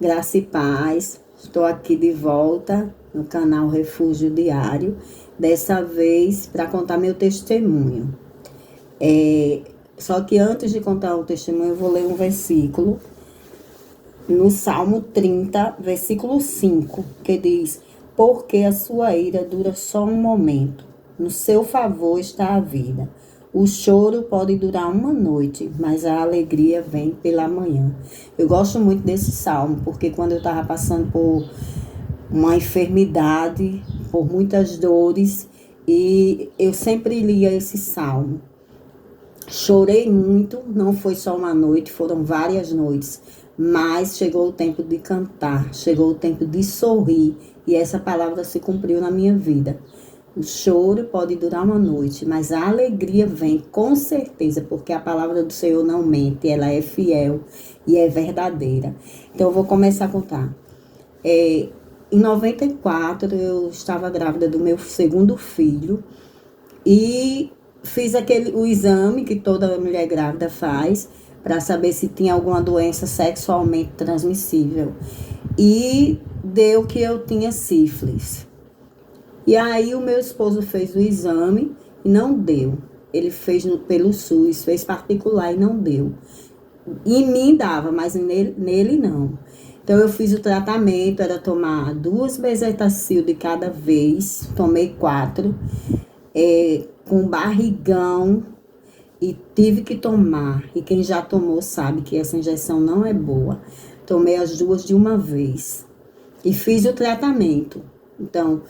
Graça e paz, estou aqui de volta no canal Refúgio Diário, dessa vez para contar meu testemunho. Só que antes de contar o testemunho, eu vou ler um versículo no Salmo 30, versículo 5, que diz: porque a sua ira dura só um momento, no seu favor está a vida. O choro pode durar uma noite, mas a alegria vem pela manhã. Eu gosto muito desse salmo, porque quando eu estava passando por uma enfermidade, por muitas dores, e eu sempre lia esse salmo. Chorei muito, não foi só uma noite, foram várias noites, mas chegou o tempo de cantar, chegou o tempo de sorrir, e essa palavra se cumpriu na minha vida. O choro pode durar uma noite, mas a alegria vem com certeza, porque a palavra do Senhor não mente, ela é fiel e é verdadeira. Então eu vou começar a contar. Em 94 eu estava grávida do meu segundo filho e fiz o exame que toda mulher grávida faz para saber se tinha alguma doença sexualmente transmissível. E deu que eu tinha sífilis. E aí o meu esposo fez o exame e não deu. Ele fez pelo SUS, fez particular e não deu. Em mim dava, mas nele não. Então eu fiz o tratamento, era tomar 2 bezetacil de cada vez, tomei 4, com barrigão, e tive que tomar. E quem já tomou sabe que essa injeção não é boa. Tomei as 2 de uma vez e fiz o tratamento. Então,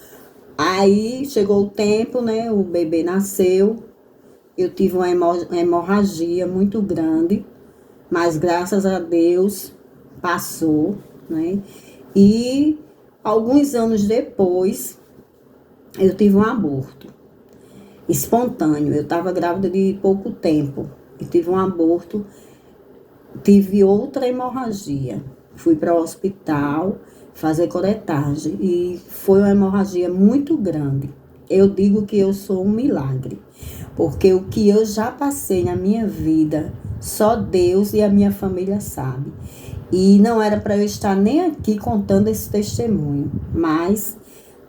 aí chegou o tempo, né? O bebê nasceu, eu tive uma hemorragia muito grande, mas graças a Deus passou, né? E alguns anos depois, eu tive um aborto espontâneo. Eu estava grávida de pouco tempo e tive um aborto, tive outra hemorragia. Fui para o hospital fazer curetagem e foi uma hemorragia muito grande. Eu digo que eu sou um milagre, porque o que eu já passei na minha vida, só Deus e a minha família sabe. E não era para eu estar nem aqui contando esse testemunho, mas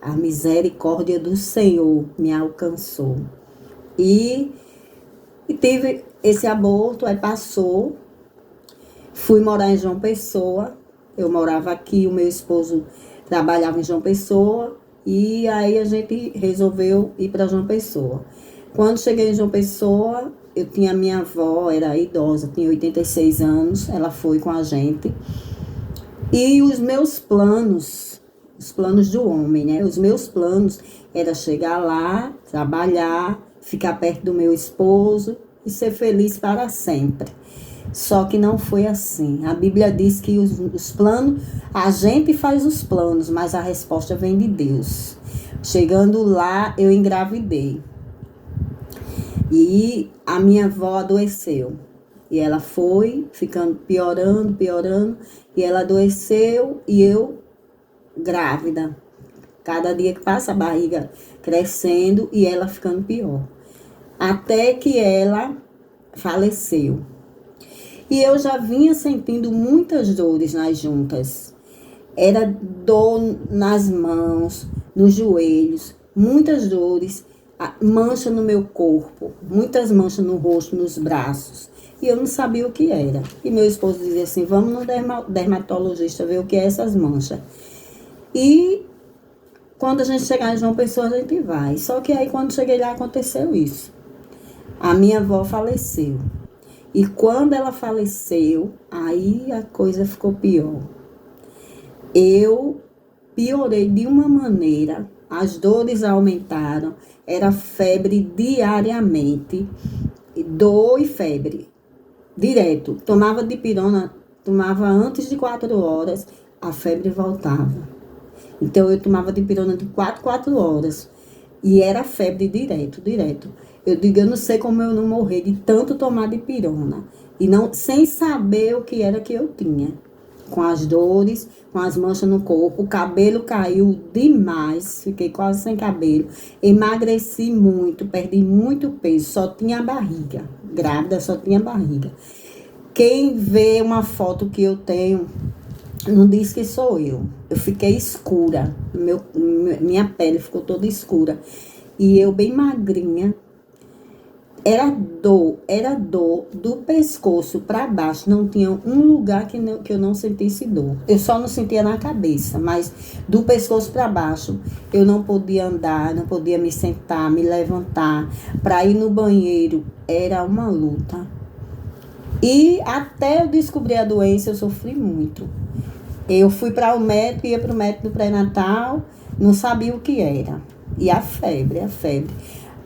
a misericórdia do Senhor me alcançou. E tive esse aborto, aí passou, fui morar em João Pessoa. Eu morava aqui, o meu esposo trabalhava em João Pessoa, e aí a gente resolveu ir para João Pessoa. Quando cheguei em João Pessoa, eu tinha minha avó, era idosa, tinha 86 anos, ela foi com a gente. E os meus planos, os planos do homem, né? Os meus planos era chegar lá, trabalhar, ficar perto do meu esposo e ser feliz para sempre. Só que não foi assim. A Bíblia diz que os planos, a gente faz os planos, mas a resposta vem de Deus. Chegando lá, eu engravidei. E a minha avó adoeceu. E ela foi ficando piorando, e ela adoeceu e eu grávida. Cada dia que passa, a barriga crescendo e ela ficando pior. Até que ela faleceu. E eu já vinha sentindo muitas dores nas juntas. Era dor nas mãos, nos joelhos, muitas dores, mancha no meu corpo, muitas manchas no rosto, nos braços. E eu não sabia o que era. E meu esposo dizia assim: vamos no dermatologista ver o que é essas manchas. E quando a gente chegar em João Pessoa, a gente vai. Só que aí quando cheguei lá aconteceu isso. A minha avó faleceu. E quando ela faleceu, aí a coisa ficou pior. Eu piorei de uma maneira, as dores aumentaram, era febre diariamente, dor e febre, direto. Tomava dipirona, tomava antes de 4 horas, a febre voltava. Então eu tomava dipirona de 4 horas e era febre direto. Eu digo, eu não sei como eu não morri de tanto tomar dipirona. E não, sem saber o que era que eu tinha. Com as dores, com as manchas no corpo, o cabelo caiu demais, fiquei quase sem cabelo. Emagreci muito, perdi muito peso, só tinha barriga. Grávida, só tinha barriga. Quem vê uma foto que eu tenho, não diz que sou eu. Eu fiquei escura. Minha pele ficou toda escura. E eu bem magrinha. Era dor do pescoço para baixo. Não tinha um lugar que eu não sentisse dor. Eu só não sentia na cabeça, mas do pescoço para baixo eu não podia andar, não podia me sentar, me levantar. Para ir no banheiro era uma luta. E até eu descobrir a doença, eu sofri muito. Eu fui para o médico, ia para o médico do pré-natal, não sabia o que era. E a febre, a febre.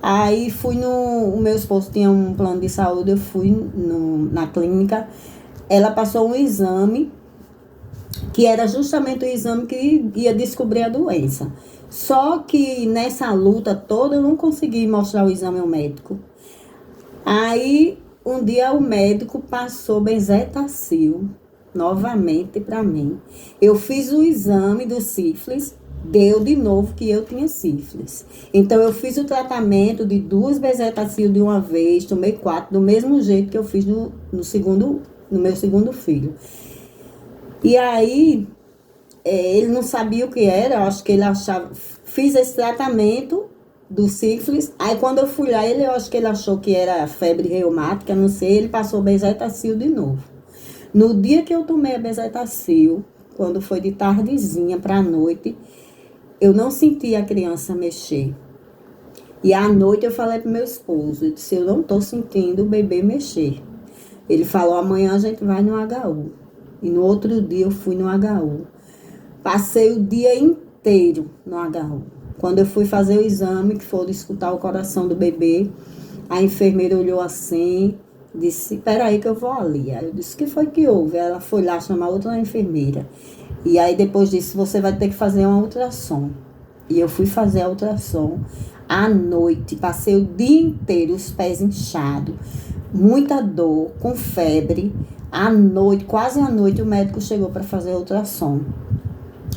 Aí fui o meu esposo tinha um plano de saúde, eu fui na clínica, ela passou um exame, que era justamente o exame que ia descobrir a doença. Só que nessa luta toda eu não consegui mostrar o exame ao médico. Aí um dia o médico passou benzetacil novamente para mim. Eu fiz o exame do sífilis, deu de novo que eu tinha sífilis. Então eu fiz o tratamento de 2 benzetacil de uma vez, tomei 4, do mesmo jeito que eu fiz no meu segundo filho. E aí ele não sabia o que era, eu acho que ele achava, fiz esse tratamento do sífilis, aí quando eu fui lá, eu acho que ele achou que era febre reumática, não sei, ele passou benzetacil de novo. No dia que eu tomei a benzetacil, quando foi de tardezinha para a noite, eu não senti a criança mexer. E à noite eu falei pro meu esposo, eu disse, eu não tô sentindo o bebê mexer. Ele falou, amanhã a gente vai no HU. E no outro dia eu fui no HU. Passei o dia inteiro no HU. Quando eu fui fazer o exame, que foi escutar o coração do bebê, a enfermeira olhou assim, disse, peraí que eu vou ali. Aí eu disse, o que foi que houve? Ela foi lá chamar outra enfermeira. E aí depois disso, você vai ter que fazer uma ultrassom. E eu fui fazer a ultrassom à noite, passei o dia inteiro, os pés inchados, muita dor, com febre. À noite, quase à noite, o médico chegou para fazer a ultrassom.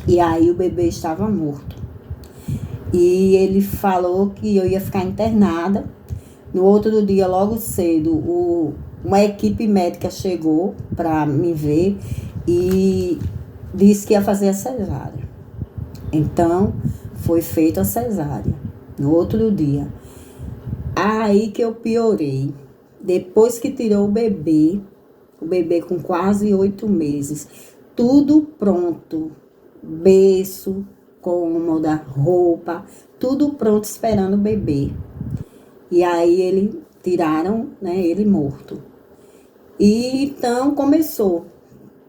E aí o bebê estava morto. E ele falou que eu ia ficar internada. No outro dia, logo cedo, uma equipe médica chegou para me ver e disse que ia fazer a cesárea. Então, foi feita a cesárea no outro dia. Aí que eu piorei. Depois que tirou o bebê com quase 8 meses, tudo pronto, berço, cômoda, roupa, tudo pronto esperando o bebê. E aí tiraram, né, ele morto. E então começou.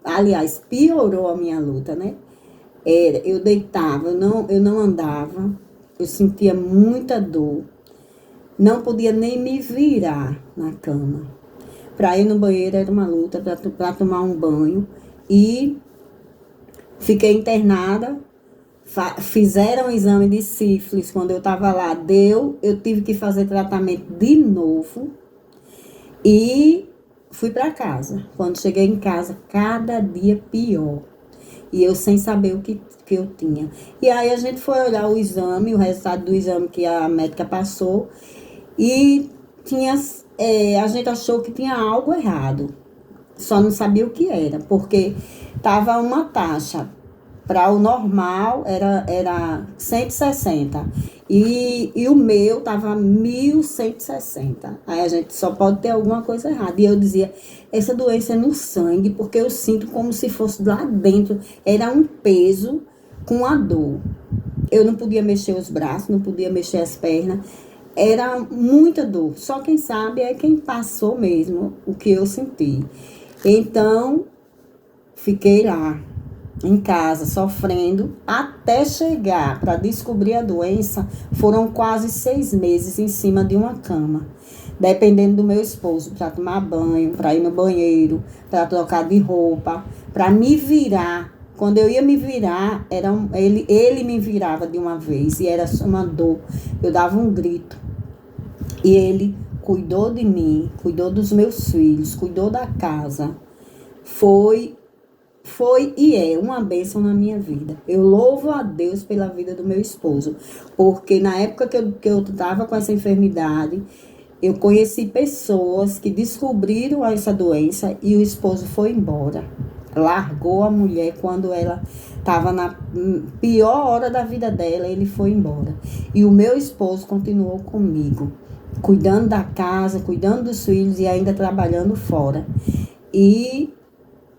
Aliás, piorou a minha luta, né? Eu deitava, eu não andava, eu sentia muita dor, não podia nem me virar na cama. Para ir no banheiro era uma luta, para tomar um banho. E fiquei internada, fizeram um exame de sífilis quando eu estava lá, eu tive que fazer tratamento de novo e fui para casa. Quando cheguei em casa, cada dia pior. E eu sem saber o que eu tinha. E aí a gente foi olhar o exame, o resultado do exame que a médica passou. E a gente achou que tinha algo errado. Só não sabia o que era. Porque estava uma taxa. Para o normal era 160. E o meu estava 1.160. Aí a gente só pode ter alguma coisa errada. E eu dizia, essa doença é no sangue, porque eu sinto como se fosse lá dentro. Era um peso com a dor. Eu não podia mexer os braços, não podia mexer as pernas. Era muita dor. Só quem sabe é quem passou mesmo o que eu senti. Então, fiquei lá em casa, sofrendo, até chegar para descobrir a doença, foram quase 6 meses em cima de uma cama, dependendo do meu esposo, para tomar banho, para ir no banheiro, para trocar de roupa, para me virar. Quando eu ia me virar, ele me virava de uma vez, e era uma dor, eu dava um grito. E ele cuidou de mim, cuidou dos meus filhos, cuidou da casa. Foi e é uma bênção na minha vida. Eu louvo a Deus pela vida do meu esposo. Porque na época que eu estava com essa enfermidade, Eu conheci pessoas que descobriram essa doença e o esposo foi embora. Largou a mulher quando ela estava na pior hora da vida dela, ele foi embora. E o meu esposo continuou comigo, cuidando da casa, cuidando dos filhos e ainda trabalhando fora. E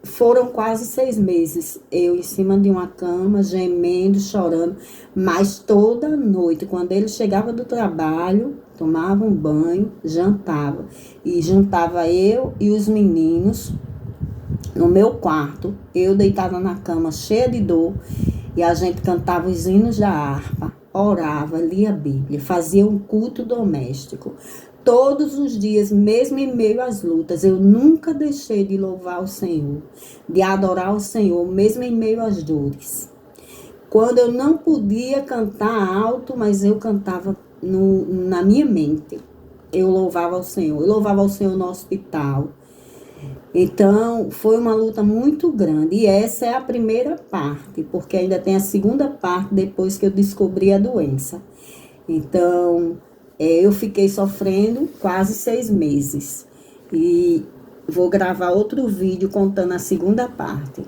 foram quase 6 meses, eu em cima de uma cama, gemendo, chorando, mas toda noite, quando ele chegava do trabalho, tomava um banho, jantava, e juntava eu e os meninos no meu quarto, eu deitada na cama, cheia de dor, e a gente cantava os hinos da harpa, orava, lia a Bíblia, fazia um culto doméstico. Todos os dias, mesmo em meio às lutas, eu nunca deixei de louvar o Senhor, de adorar o Senhor, mesmo em meio às dores. Quando eu não podia cantar alto, mas eu cantava na minha mente. Eu louvava o Senhor. Eu louvava o Senhor no hospital. Então, foi uma luta muito grande. E essa é a primeira parte, porque ainda tem a segunda parte depois que eu descobri a doença. Então, eu fiquei sofrendo quase 6 meses. E vou gravar outro vídeo contando a segunda parte.